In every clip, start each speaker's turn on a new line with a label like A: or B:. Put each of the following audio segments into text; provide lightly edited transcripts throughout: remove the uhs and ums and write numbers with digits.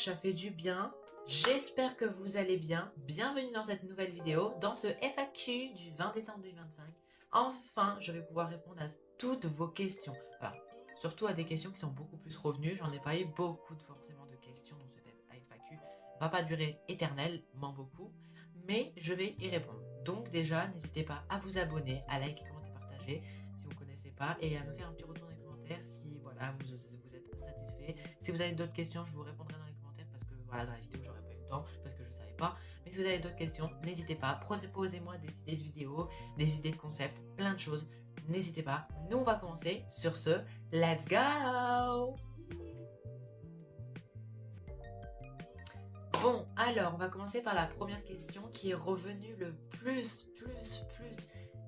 A: ça fait du bien. J'espère que vous allez bien. Bienvenue dans cette nouvelle vidéo, dans ce FAQ du 20 décembre 2025. Enfin, je vais pouvoir répondre à toutes vos questions. Alors, surtout à des questions qui sont beaucoup plus revenues. J'en ai pas eu beaucoup forcément de questions dans ce FAQ. Va pas durer éternellement beaucoup, mais je vais y répondre. Donc déjà, n'hésitez pas à vous abonner, à liker, commenter, partager si vous ne connaissez pas, et à me faire un petit retour dans les commentaires si voilà, vous êtes satisfait. Si vous avez d'autres questions, je vous répondrai dans les commentaires parce que voilà, dans la vidéo, j'aurais pas eu le temps parce que je savais pas. Mais si vous avez d'autres questions, n'hésitez pas. Proposez-moi des idées de vidéos, des idées de concepts, plein de choses. N'hésitez pas. Nous, on va commencer. Sur ce, let's go! Bon, alors, on va commencer par la première question qui est revenue le plus,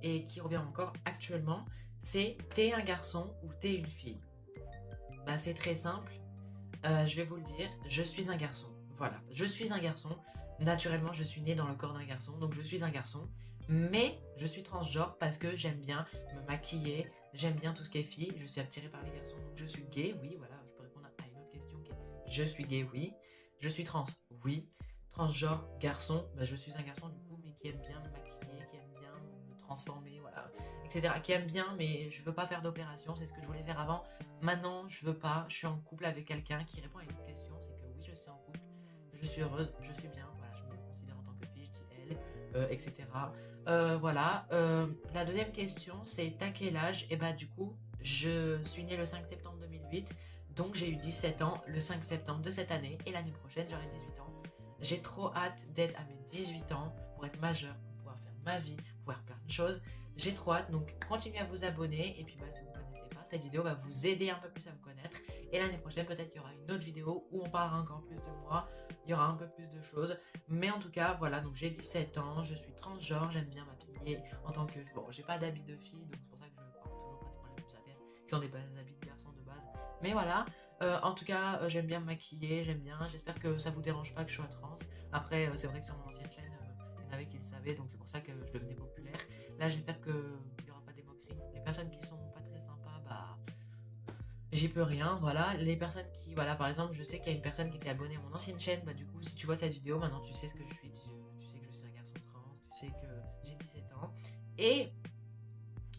A: et qui revient encore actuellement. C'est t'es un garçon ou t'es une fille? Bah, c'est très simple. Je vais vous le dire, je suis un garçon. Voilà, je suis un garçon. Naturellement, je suis née dans le corps d'un garçon, donc je suis un garçon. Mais je suis transgenre parce que j'aime bien me maquiller, j'aime bien tout ce qui est fille. Je suis attirée par les garçons, donc je suis gay, oui, voilà. Je peux répondre à une autre question qui est je suis gay, oui. Je suis trans, oui. Transgenre, garçon, bah, je suis un garçon du coup, mais qui aime bien me maquiller, qui aime bien me transformer, voilà, etc. Qui aime bien, mais je veux pas faire d'opération, c'est ce que je voulais faire avant. Maintenant, je veux pas, je suis en couple avec quelqu'un qui répond à une autre question, c'est que oui, je suis en couple, je suis heureuse, je suis bien, voilà, je me considère en tant que fille, je dis elle, etc. Voilà. La deuxième question, c'est t'as quel âge? Et bah du coup, je suis née le 5 septembre 2008, donc j'ai eu 17 ans le 5 septembre de cette année, et l'année prochaine, j'aurai 18 ans. J'ai trop hâte d'être à mes 18 ans pour être majeure, pour pouvoir faire ma vie, pour faire plein de choses. J'ai trop hâte, donc continuez à vous abonner, et puis bah si vous ne connaissez pas, cette vidéo va vous aider un peu plus à me connaître. Et l'année prochaine, peut-être qu'il y aura une autre vidéo où on parlera encore plus de moi, il y aura un peu plus de choses. Mais en tout cas, voilà, donc j'ai 17 ans, je suis transgenre, j'aime bien m'habiller en tant que... Bon, j'ai pas d'habits de fille, donc c'est pour ça que je porte toujours pratiquement les mêmes affaires, qui sont des habits de garçon de base. Mais voilà, en tout cas, j'aime bien me maquiller, j'aime bien, j'espère que ça vous dérange pas que je sois trans. Après, c'est vrai que sur mon ancienne chaîne, il y en avait qui le savaient, donc c'est pour ça que je devenais populaire. Là, j'espère qu'il n'y aura pas des moqueries. Les personnes qui sont pas très sympas, bah... J'y peux rien, voilà. Les personnes qui, voilà, par exemple, je sais qu'il y a une personne qui était abonnée à mon ancienne chaîne, bah du coup, si tu vois cette vidéo, maintenant tu sais ce que je suis, tu sais que je suis un garçon trans, tu sais que j'ai 17 ans. Et,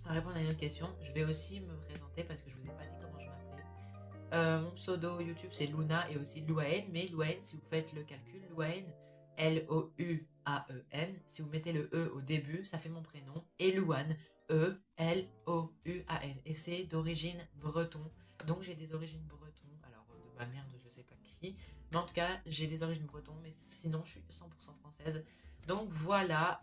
A: à répondre à une autre question, je vais aussi me présenter parce que je vous ai pas dit comment je m'appelais. Mon pseudo YouTube c'est Luna et aussi Louaen, mais Louaen, si vous faites le calcul, Louaen, L-O-U-A-E-N, si vous mettez le E au début, ça fait mon prénom, et Louane, E-L-O-U-A-N, et c'est d'origine breton, donc j'ai des origines breton, alors de ma mère de je sais pas qui, mais en tout cas j'ai des origines breton, mais sinon je suis 100% française, donc voilà,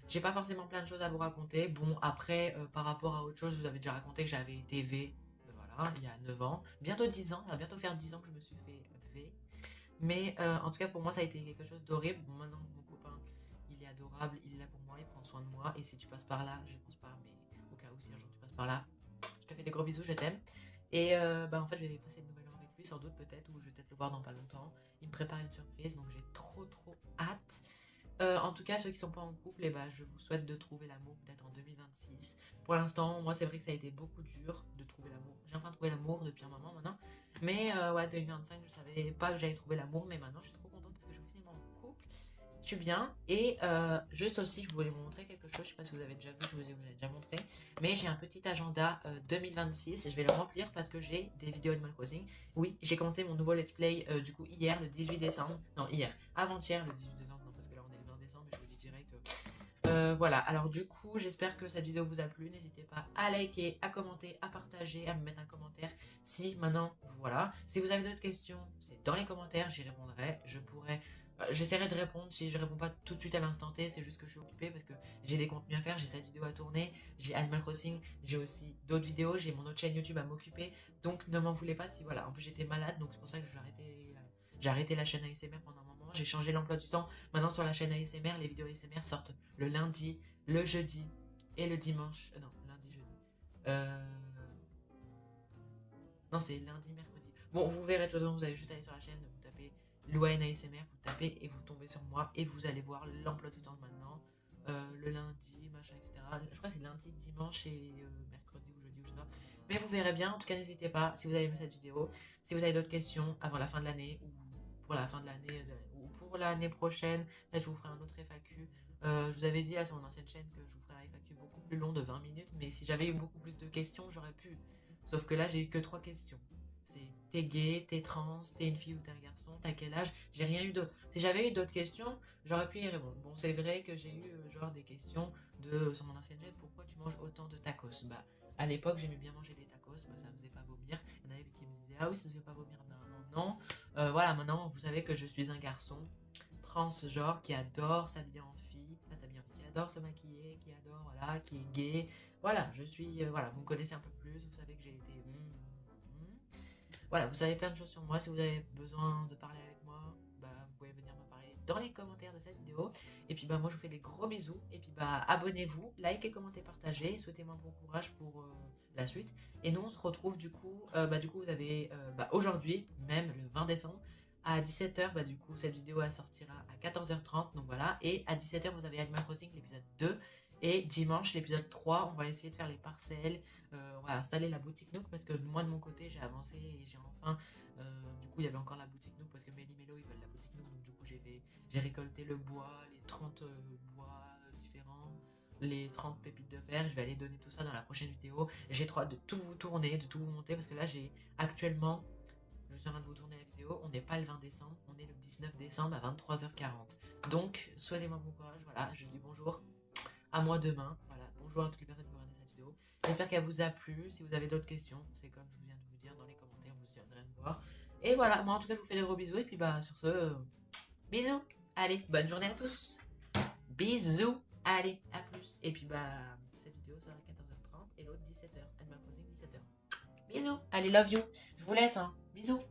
A: j'ai pas forcément plein de choses à vous raconter. Bon, après, par rapport à autre chose, je vous avais déjà raconté que j'avais été V, voilà, il y a 9 ans. Bientôt 10 ans, ça va bientôt faire 10 ans que je me suis fait V. Mais en tout cas, pour moi, ça a été quelque chose d'horrible. Bon, maintenant, mon copain, il est adorable, il est là pour moi, il prend soin de moi. Et si tu passes par là, je pense pas, mais au cas où, si un jour tu passes par là, je te fais des gros bisous, je t'aime. Et bah, en fait, je vais passer de nouvelles heures avec lui, sans doute, peut-être, ou je vais peut-être le voir dans pas longtemps. Il me prépare une surprise, donc j'ai trop hâte. En tout cas, ceux qui sont pas en couple, et bah, je vous souhaite de trouver l'amour peut-être en 2026. Pour l'instant, moi, c'est vrai que ça a été beaucoup dur de trouver l'amour. J'ai enfin trouvé l'amour depuis un moment maintenant. Mais ouais, 2025, je savais pas que j'allais trouver l'amour, mais maintenant, je suis trop contente parce que je suis officiellement en couple. Je suis bien. Et juste aussi, je voulais vous montrer quelque chose. Je sais pas si vous avez déjà vu, je vous ai déjà montré. Mais j'ai un petit agenda 2026 et je vais le remplir parce que j'ai des vidéos Animal Crossing. Oui, j'ai commencé mon nouveau let's play du coup hier, le 18 décembre. Non, hier, avant-hier, le 18 décembre. Non, parce que là, on est le 20 décembre, mais je vous dis direct. Voilà, alors du coup, j'espère que cette vidéo vous a plu. N'hésitez pas à liker, à commenter, à partager, à me mettre un commentaire. Si maintenant, voilà. Si vous avez d'autres questions, c'est dans les commentaires, j'y répondrai. Je pourrai. J'essaierai de répondre si je réponds pas tout de suite à l'instant T, c'est juste que je suis occupée parce que j'ai des contenus à faire, j'ai cette vidéo à tourner, j'ai Animal Crossing, j'ai aussi d'autres vidéos, j'ai mon autre chaîne YouTube à m'occuper, donc ne m'en voulez pas si voilà, en plus j'étais malade, donc c'est pour ça que j'ai arrêté la chaîne ASMR pendant un moment, j'ai changé l'emploi du temps, maintenant sur la chaîne ASMR, les vidéos ASMR sortent le lundi, le jeudi et le dimanche, non, lundi, jeudi, non c'est lundi, mercredi, bon vous verrez, de toute façon vous allez juste aller sur la chaîne, vous tapez Louane ASMR, vous tapez et vous tombez sur moi et vous allez voir l'emploi du temps de maintenant. Le lundi, machin, etc. Je crois que c'est lundi, dimanche et mercredi ou jeudi ou je sais pas. Mais vous verrez bien, en tout cas n'hésitez pas, si vous avez aimé cette vidéo, si vous avez d'autres questions avant la fin de l'année, ou pour la fin de l'année, ou pour l'année prochaine, là je vous ferai un autre FAQ. Je vous avais dit là sur mon ancienne chaîne que je vous ferai un FAQ beaucoup plus long de 20 minutes, mais si j'avais eu beaucoup plus de questions, j'aurais pu. Sauf que là, j'ai eu que 3 questions. C'est t'es gay, t'es trans, t'es une fille ou t'es un garçon, t'as quel âge? J'ai rien eu d'autre. Si j'avais eu d'autres questions, j'aurais pu y répondre. Bon, c'est vrai que j'ai eu genre des questions sur mon ancienne chaîne, pourquoi tu manges autant de tacos? Bah, à l'époque, j'aimais bien manger des tacos, bah, ça me faisait pas vomir. Il y en avait qui me disaient, ah oui, ça se fait pas vomir. Non, non, non. Voilà, maintenant, vous savez que je suis un garçon transgenre qui adore s'habiller en fille, pas s'habiller en fille, qui adore se maquiller, qui adore, voilà, qui est gay. Voilà, je suis, voilà, vous me connaissez un peu plus, vous savez que j'ai été. Voilà, vous savez plein de choses sur moi. Si vous avez besoin de parler avec moi, bah, vous pouvez venir me parler dans les commentaires de cette vidéo. Et puis, bah, moi, je vous fais des gros bisous. Et puis, bah, abonnez-vous, likez, commentez, partagez. Souhaitez-moi bon courage pour la suite. Et nous, on se retrouve du coup, vous avez aujourd'hui, même le 20 décembre, à 17h, bah, du coup, cette vidéo elle sortira à 14h30. Donc voilà. Et à 17h, vous avez Animal Crossing, l'épisode 2. Et dimanche, l'épisode 3, on va essayer de faire les parcelles. On va installer la boutique Nook parce que moi de mon côté j'ai avancé et j'ai enfin du coup il y avait encore la boutique Nook parce que Méli Mélo ils veulent la boutique Nook, donc du coup j'ai récolté le bois, les 30 bois différents, les 30 pépites de fer. Je vais aller donner tout ça dans la prochaine vidéo. J'ai trop hâte de tout vous tourner, de tout vous monter parce que là j'ai actuellement, je suis en train de vous tourner la vidéo, on n'est pas le 20 décembre, on est le 19 décembre à 23h40. Donc souhaitez-moi bon courage. Voilà, je dis bonjour à moi demain. Voilà, bonjour à toutes les personnes qui vont regarder cette vidéo. J'espère qu'elle vous a plu. Si vous avez d'autres questions, c'est comme je viens de vous dire dans les commentaires, vous viendrez me voir. Et voilà, moi en tout cas, je vous fais des gros bisous. Et puis bah, sur ce, bisous. Allez, bonne journée à tous. Bisous. Allez, à plus. Et puis bah, cette vidéo sera à 14h30 et l'autre 17h. Animal Crossing 17h. Bisous. Allez, love you. Je vous laisse, hein. Bisous.